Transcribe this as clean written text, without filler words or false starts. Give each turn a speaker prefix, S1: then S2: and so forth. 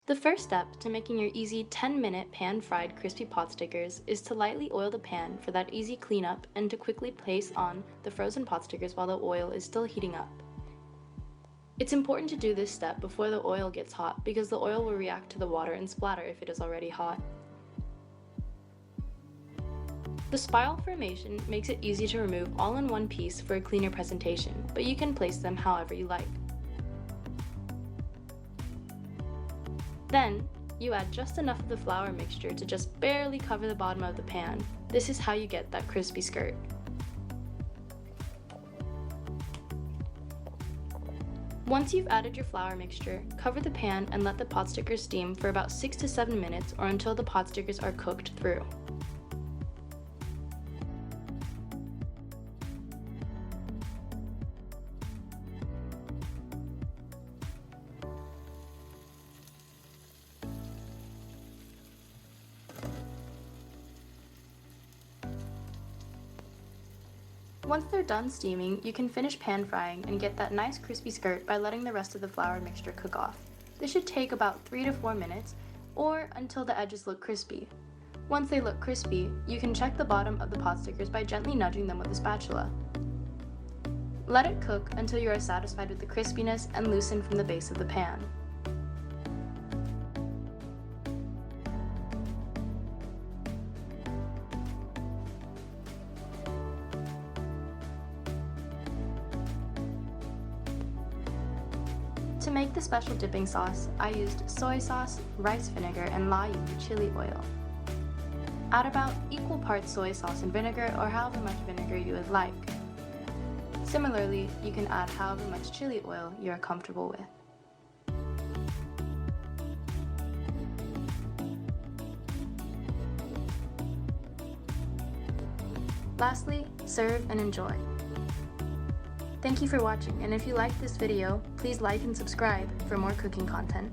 S1: The first step to making your easy 10-minute pan-fried crispy pot stickers is to lightly oil the pan for that easy cleanup and to quickly place on the frozen pot stickers while the oil is still heating up. It's important to do this step before the oil gets hot because the oil will react to the water and splatter if it is already hot. The spiral formation makes it easy to remove all in one piece for a cleaner presentation, but you can place them however you like. Then, you add just enough of the flour mixture to just barely cover the bottom of the pan. This is how you get that crispy skirt. Once you've added your flour mixture, cover the pan and let the pot stickers steam for about 6 to 7 minutes or until the pot stickers are cooked through. Once they're done steaming, you can finish pan frying and get that nice crispy skirt by letting the rest of the flour mixture cook off. This should take about 3 to 4 minutes, or until the edges look crispy. Once they look crispy, you can check the bottom of the pot stickers by gently nudging them with a spatula. Let it cook until you are satisfied with the crispiness and loosen from the base of the pan. To make the special dipping sauce, I used soy sauce, rice vinegar, and layu chili oil. Add about equal parts soy sauce and vinegar or however much vinegar you would like. Similarly, you can add however much chili oil you are comfortable with. Lastly, serve and enjoy. Thank you for watching, and if you liked this video, please like and subscribe for more cooking content.